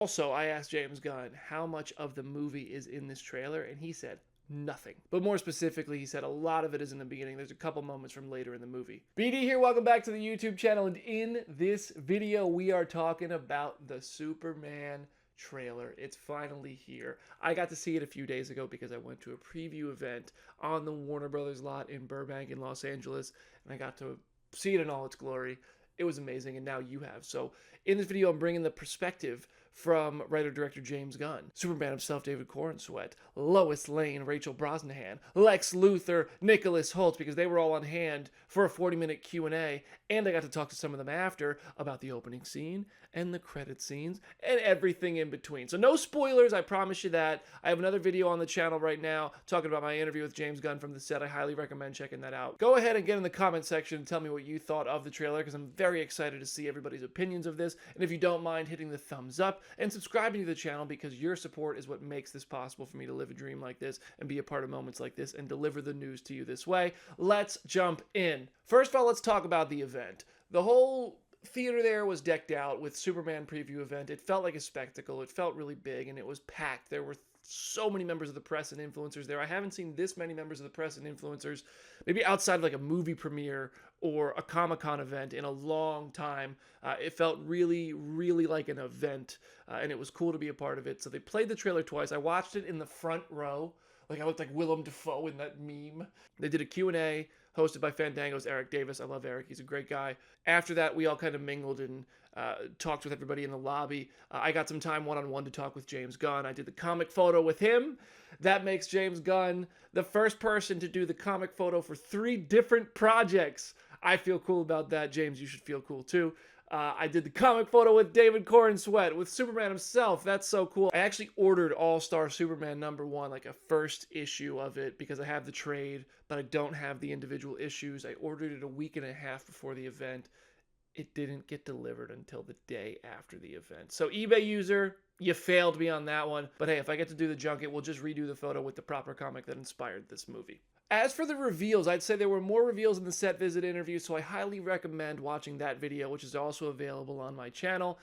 Also, I asked James Gunn how much of the movie is in this trailer, and he said nothing. But more specifically, he said a lot of it is in the beginning. There's a couple moments from later in the movie. BD here, welcome back to the YouTube channel, and in this video, we are talking about the Superman trailer. It's finally here. I got to see it a few days ago because I went to a preview event on the Warner Brothers lot in Burbank in Los Angeles, and I got to see it in all its glory. It was amazing, and now you have. So in this video, I'm bringing the perspective from writer-director James Gunn, Superman himself, David Corenswet, Lois Lane, Rachel Brosnahan, Lex Luthor, Nicholas Hoult, because they were all on hand for a 40-minute Q&A, and I got to talk to some of them after about the opening scene and the credit scenes and everything in between. So no spoilers, I promise you that. I have another video on the channel right now talking about my interview with James Gunn from the set. I highly recommend checking that out. Go ahead and get in the comment section and tell me what you thought of the trailer, because I'm very excited to see everybody's opinions of this. And if you don't mind hitting the thumbs up and subscribing to the channel, because your support is what makes this possible for me to live a dream like this and be a part of moments like this and deliver the news to you this way. Let's jump in. First of all, let's talk about the event. The whole theater there was decked out with Superman preview event. It felt like a spectacle. It felt really big, and it was packed. There were so many members of the press and influencers there. I haven't seen this many members of the press and influencers, maybe outside of like a movie premiere or a Comic-Con event, in a long time. It felt really, really like an event, and it was cool to be a part of it. So they played the trailer twice. I watched it in the front row. Like I looked like Willem Dafoe in that meme. They did a Q&A hosted by Fandango's Eric Davis. I love Eric. He's a great guy. After that, we all kind of mingled and talked with everybody in the lobby. I got some time one-on-one to talk with James Gunn. I did the comic photo with him. That makes James Gunn the first person to do the comic photo for 3 different projects. I feel cool about that. James, you should feel cool too. I did the comic photo with David Corenswet, with Superman himself. That's so cool. I actually ordered All-Star Superman #1, like a first issue of it, because I have the trade, but I don't have the individual issues. I ordered it a week and a half before the event. It didn't get delivered until the day after the event. So eBay user, you failed me on that one. But hey, if I get to do the junket, we'll just redo the photo with the proper comic that inspired this movie. As for the reveals, I'd say there were more reveals in the set visit interview, so I highly recommend watching that video, which is also available on my channel.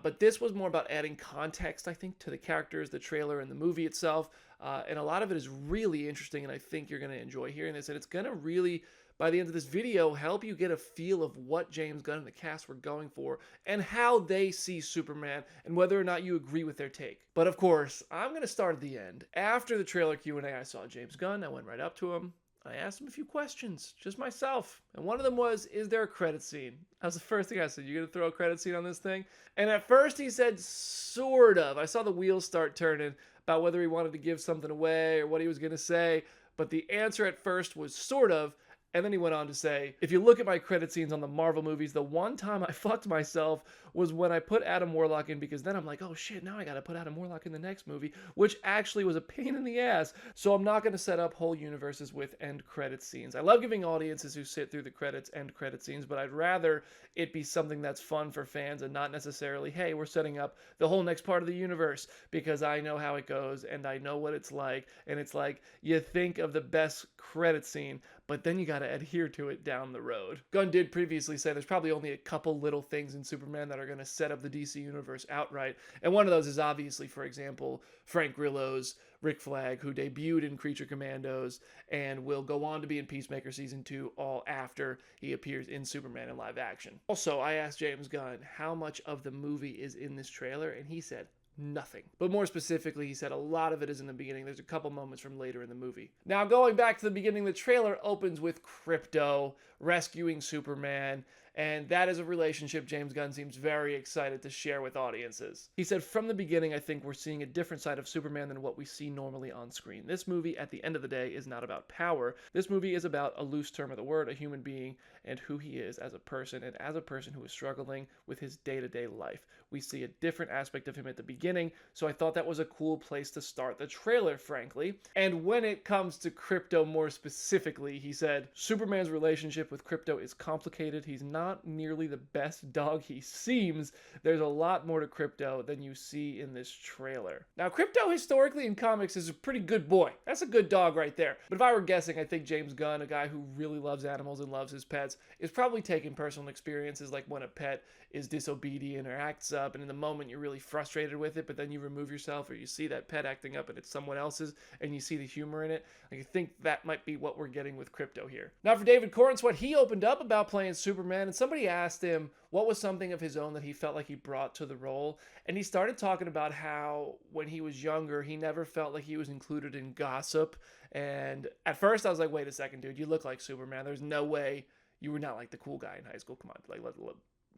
But this was more about adding context, I think, to the characters, the trailer, and the movie itself. And a lot of it is really interesting, and I think you're going to enjoy hearing this. And it's going to really, by the end of this video, help you get a feel of what James Gunn and the cast were going for and how they see Superman and whether or not you agree with their take. But of course, I'm going to start at the end. After the trailer Q&A, I saw James Gunn. I went right up to him. I asked him a few questions, just myself. And one of them was, is there a credit scene? That was the first thing I said. You gonna throw a credit scene on this thing? And at first he said, sort of. I saw the wheels start turning about whether he wanted to give something away or what he was gonna say. But the answer at first was sort of. And then he went on to say, if you look at my credit scenes on the Marvel movies, the one time I fucked myself was when I put Adam Warlock in, because then I'm like, oh shit, now I gotta put Adam Warlock in the next movie, which actually was a pain in the ass. So I'm not gonna set up whole universes with end credit scenes. I love giving audiences who sit through the credits end credit scenes, but I'd rather it be something that's fun for fans and not necessarily, hey, we're setting up the whole next part of the universe, because I know how it goes and I know what it's like. And it's like, you think of the best credit scene, but then you got to adhere to it down the road. Gunn did previously say there's probably only a couple little things in Superman that are going to set up the DC universe outright. And one of those is obviously, for example, Frank Grillo's Rick Flag, who debuted in Creature Commandos and will go on to be in Peacemaker Season 2 all after he appears in Superman in live action. Also, I asked James Gunn how much of the movie is in this trailer, and he said nothing. But more specifically, he said a lot of it is in the beginning. There's a couple moments from later in the movie. Now, going back to the beginning, the trailer opens with Krypto rescuing Superman, and that is a relationship James Gunn seems very excited to share with audiences. He said, from the beginning, I think we're seeing a different side of Superman than what we see normally on screen. This movie, at the end of the day, is not about power. This movie is about a loose term of the word, a human being, and who he is as a person, and as a person who is struggling with his day-to-day life. We see a different aspect of him at the beginning, so I thought that was a cool place to start the trailer, frankly. And when it comes to Krypto more specifically, he said, Superman's relationship with Krypto is complicated. He's not not nearly the best dog he seems. There's a lot more to Krypto than you see in this trailer. Now, Krypto historically in comics is a pretty good boy. That's a good dog right there. But if I were guessing, I think James Gunn, a guy who really loves animals and loves his pets, is probably taking personal experiences like when a pet is disobedient or acts up, and in the moment you're really frustrated with it, but then you remove yourself or you see that pet acting up and it's someone else's and you see the humor in it. Like, I think that might be what we're getting with Krypto here. Now for David Corenswet, he opened up about playing Superman, and somebody asked him what was something of his own that he felt like he brought to the role, and he started talking about how when he was younger he never felt like he was included in gossip. And at first I was like, wait a second, dude, you look like Superman. There's no way you were not like the cool guy in high school. Come on, like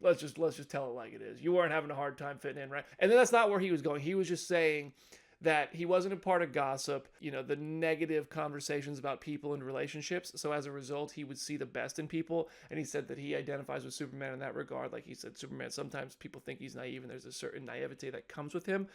let's just tell it like it is. You weren't having a hard time fitting in, right? And then that's not where he was going. He was just saying that he wasn't a part of gossip, the negative conversations about people and relationships. So as a result, he would see the best in people. And he said that he identifies with Superman in that regard. Like he said, Superman, sometimes people think he's naive and there's a certain naivete that comes with him.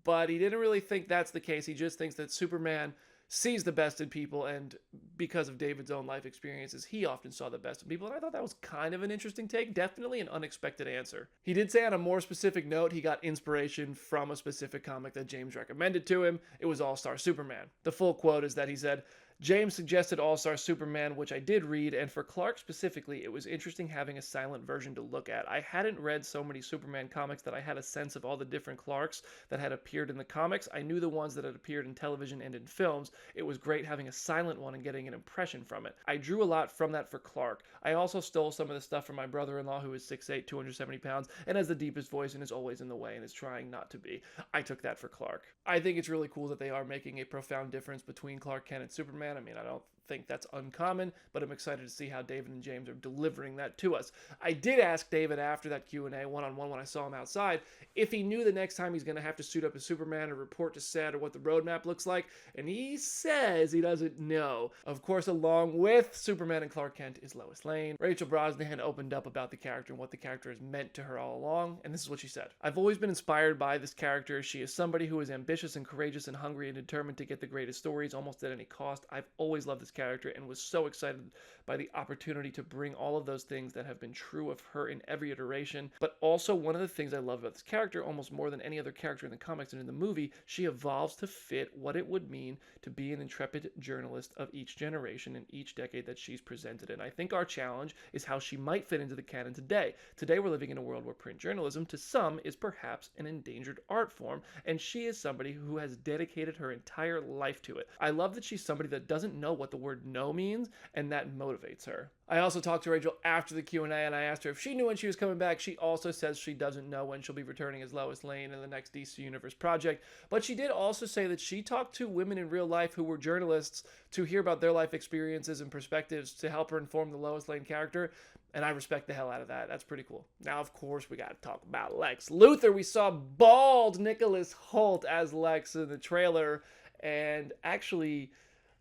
But he didn't really think that's the case. He just thinks that Superman sees the best in people, and because of David's own life experiences, he often saw the best in people. And I thought that was kind of an interesting take, definitely an unexpected answer. He did say on a more specific note, he got inspiration from a specific comic that James recommended to him. It was All-Star Superman. The full quote is that he said, James suggested All-Star Superman, which I did read, and for Clark specifically, it was interesting having a silent version to look at. I hadn't read so many Superman comics that I had a sense of all the different Clarks that had appeared in the comics. I knew the ones that had appeared in television and in films. It was great having a silent one and getting an impression from it. I drew a lot from that for Clark. I also stole some of the stuff from my brother-in-law, who is 6'8", 270 pounds, and has the deepest voice and is always in the way and is trying not to be. I took that for Clark. I think it's really cool that they are making a profound difference between Clark Kent and Superman. I mean, I don't think that's uncommon, but I'm excited to see how David and James are delivering that to us. I did ask David after that Q&A one-on-one when I saw him outside if he knew the next time he's going to have to suit up as Superman or report to set or what the roadmap looks like, and he says he doesn't know. Of course, along with Superman and Clark Kent is Lois Lane. Rachel Brosnahan opened up about the character and what the character has meant to her all along, and this is what she said. I've always been inspired by this character. She is somebody who is ambitious and courageous and hungry and determined to get the greatest stories almost at any cost. I've always loved this character and was so excited by the opportunity to bring all of those things that have been true of her in every iteration. But also, one of the things I love about this character, almost more than any other character in the comics and in the movie, she evolves to fit what it would mean to be an intrepid journalist of each generation and each decade that she's presented in. I think our challenge is how she might fit into the canon today. Today we're living in a world where print journalism to some is perhaps an endangered art form, and she is somebody who has dedicated her entire life to it. I love that she's somebody that doesn't know what the word no means, and that motivates her. I also talked to Rachel after the Q&A, and I asked her if she knew when she was coming back. She also says she doesn't know when she'll be returning as Lois Lane in the next DC Universe project, but she did also say that she talked to women in real life who were journalists to hear about their life experiences and perspectives to help her inform the Lois Lane character, and I respect the hell out of that. That's pretty cool. Now, of course, we got to talk about Lex Luthor. We saw bald Nicholas Hoult as Lex in the trailer, and actually,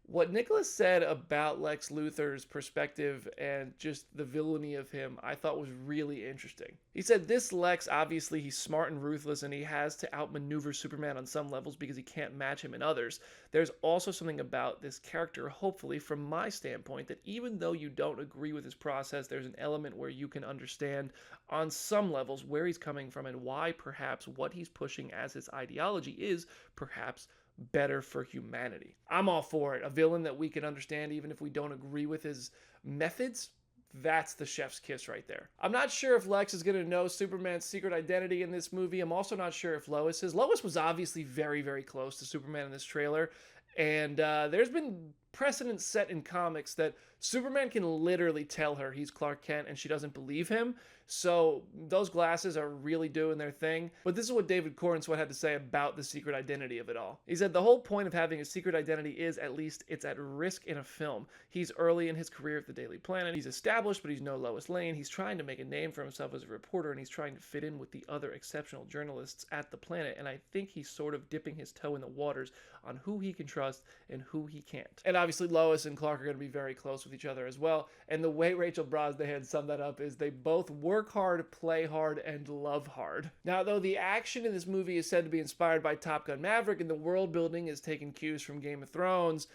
what Nicholas said about Lex Luthor's perspective and just the villainy of him, I thought was really interesting. He said, this Lex, obviously he's smart and ruthless, and he has to outmaneuver Superman on some levels because he can't match him in others. There's also something about this character, hopefully from my standpoint, that even though you don't agree with his process, there's an element where you can understand on some levels where he's coming from and why perhaps what he's pushing as his ideology is perhaps better for humanity. I'm all for it. A villain that we can understand even if we don't agree with his methods. That's the chef's kiss right there. I'm not sure if Lex is going to know Superman's secret identity in this movie. I'm also not sure if Lois is. Lois was obviously very, very close to Superman in this trailer. And there's been precedent set in comics that Superman can literally tell her he's Clark Kent and she doesn't believe him. So those glasses are really doing their thing. But this is what David Corenswet had to say about the secret identity of it all. He said, the whole point of having a secret identity is, at least, it's at risk in a film. He's early in his career at the Daily Planet. He's established, but he's no Lois Lane. He's trying to make a name for himself as a reporter, and he's trying to fit in with the other exceptional journalists at the Planet. And I think he's sort of dipping his toe in the waters on who he can trust and who he can't. And obviously Lois and Clark are going to be very close with each other as well. And the way Rachel Brosnahan summed that up is they both work hard, play hard, and love hard. Now, though the action in this movie is said to be inspired by Top Gun Maverick and the world building is taking cues from Game of Thrones,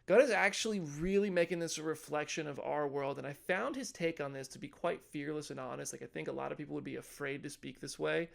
Gunn is actually really making this a reflection of our world, and I found his take on this to be quite fearless and honest. Like, I think a lot of people would be afraid to speak this way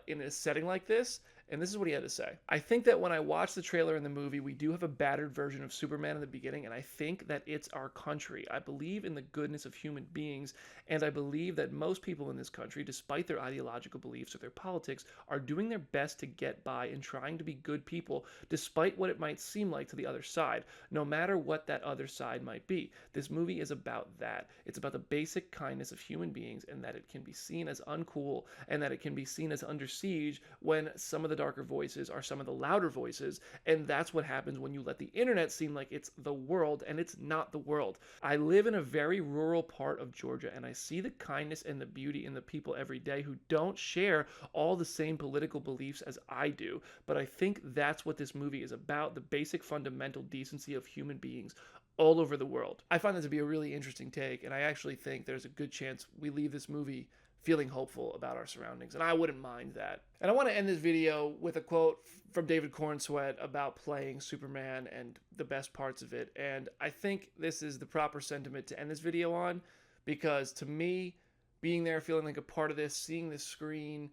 in a setting like this, and this is what he had to say. I think that when I watch the trailer and the movie, we do have a battered version of Superman in the beginning, and I think that it's our country. I believe in the goodness of human beings, and I believe that most people in this country, despite their ideological beliefs or their politics, are doing their best to get by and trying to be good people, despite what it might seem like to the other side, no matter what that other side might be. This movie is about that. It's about the basic kindness of human beings, and that it can be seen as uncool, and that it can be seen as under siege when some of the darker voices are some of the louder voices, and that's what happens when you let the internet seem like it's the world, and it's not the world. I live in a very rural part of Georgia, and I see the kindness and the beauty in the people every day who don't share all the same political beliefs as I do, but I think that's what this movie is about, the basic fundamental decency of human beings all over the world. I find that to be a really interesting take, and I actually think there's a good chance we leave this movie feeling hopeful about our surroundings, and I wouldn't mind that. And I want to end this video with a quote from David Corenswet about playing Superman and the best parts of it, and I think this is the proper sentiment to end this video on, because to me, being there, feeling like a part of this, seeing the screen,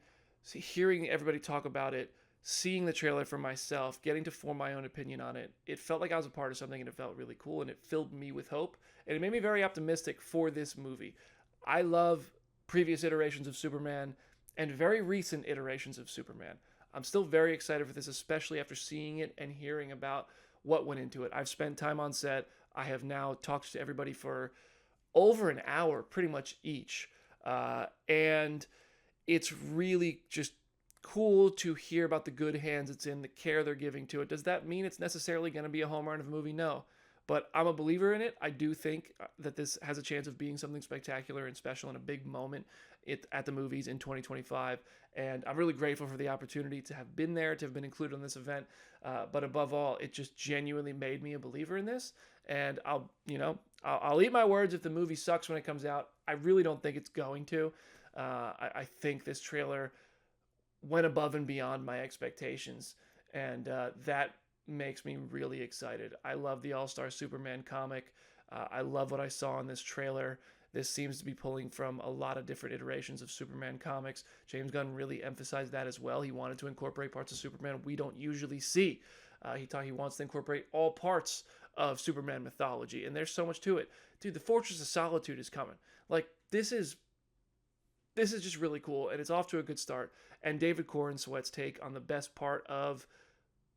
hearing everybody talk about it, seeing the trailer for myself, getting to form my own opinion on it, it felt like I was a part of something, and it felt really cool, and it filled me with hope, and it made me very optimistic for this movie. I love previous iterations of Superman and very recent iterations of Superman. I'm still very excited for this, especially after seeing it and hearing about what went into it. I've spent time on set. I have now talked to everybody for over an hour, pretty much each. And it's really just cool to hear about the good hands it's in, the care they're giving to it. Does that mean it's necessarily going to be a home run of a movie? No. But I'm a believer in it. I do think that this has a chance of being something spectacular and special and a big moment at the movies in 2025. And I'm really grateful for the opportunity to have been there, to have been included on this event. But above all, it just genuinely made me a believer in this. And I'll eat my words if the movie sucks when it comes out. I really don't think it's going to. I think this trailer went above and beyond my expectations. And that makes me really excited. I love the All-Star Superman comic. I love what I saw in this trailer. This seems to be pulling from a lot of different iterations of Superman comics. James Gunn really emphasized that as well. He wanted to incorporate parts of Superman we don't usually see. He wants to incorporate all parts of Superman mythology, and there's so much to it. Dude, the Fortress of Solitude is coming. Like, this is just really cool, and it's off to a good start. And David Corenswet's take on the best part of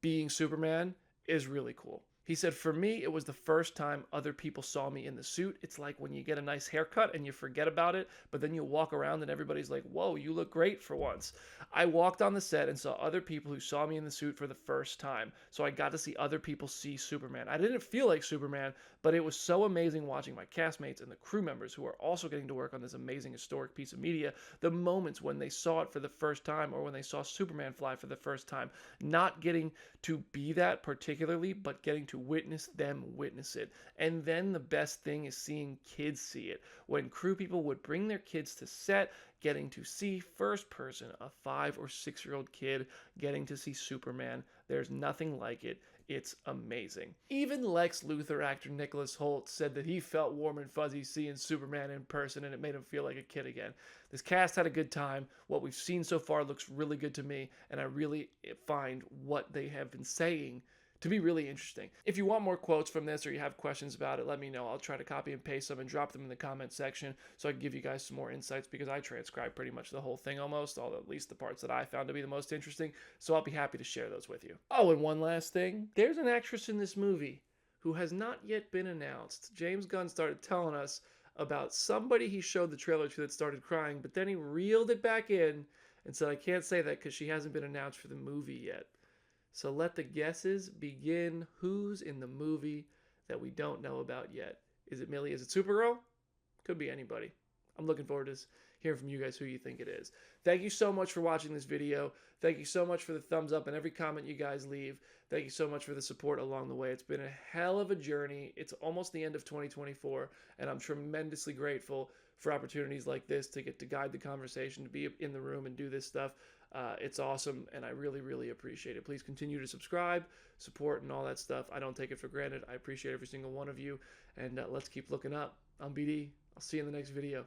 being Superman is really cool. He said, for me, it was the first time other people saw me in the suit. It's like when you get a nice haircut and you forget about it, but then you walk around and everybody's like, whoa, you look great for once. I walked on the set and saw other people who saw me in the suit for the first time. So I got to see other people see Superman. I didn't feel like Superman, but it was so amazing watching my castmates and the crew members who are also getting to work on this amazing historic piece of media, the moments when they saw it for the first time or when they saw Superman fly for the first time, not getting to be that particularly, but getting to witness them witness it. And then the best thing is seeing kids see it. When crew people would bring their kids to set, getting to see first person, a 5 or 6 year old kid getting to see Superman. There's nothing like it. It's amazing. Even Lex Luthor actor Nicholas Hoult said that he felt warm and fuzzy seeing Superman in person, and it made him feel like a kid again. This cast had a good time. What we've seen so far looks really good to me, and I really find what they have been saying to be really interesting. If you want more quotes from this or you have questions about it, let me know. I'll try to copy and paste them and drop them in the comment section so I can give you guys some more insights, because I transcribed pretty much the whole thing almost, at least the parts that I found to be the most interesting, so I'll be happy to share those with you. Oh, and one last thing. There's an actress in this movie who has not yet been announced. James Gunn started telling us about somebody he showed the trailer to that started crying, but then he reeled it back in and said, I can't say that because she hasn't been announced for the movie yet. So let the guesses begin. Who's in the movie that we don't know about yet? Is it Millie? Is it Supergirl? Could be anybody. I'm looking forward to hearing from you guys who you think it is. Thank you so much for watching this video. Thank you so much for the thumbs up and every comment you guys leave. Thank you so much for the support along the way. It's been a hell of a journey. It's almost the end of 2024, and I'm tremendously grateful for opportunities like this to get to guide the conversation, to be in the room and do this stuff. It's awesome, and I really, really appreciate it. Please continue to subscribe, support, and all that stuff. I don't take it for granted. I appreciate every single one of you, and let's keep looking up. I'm BD. I'll see you in the next video.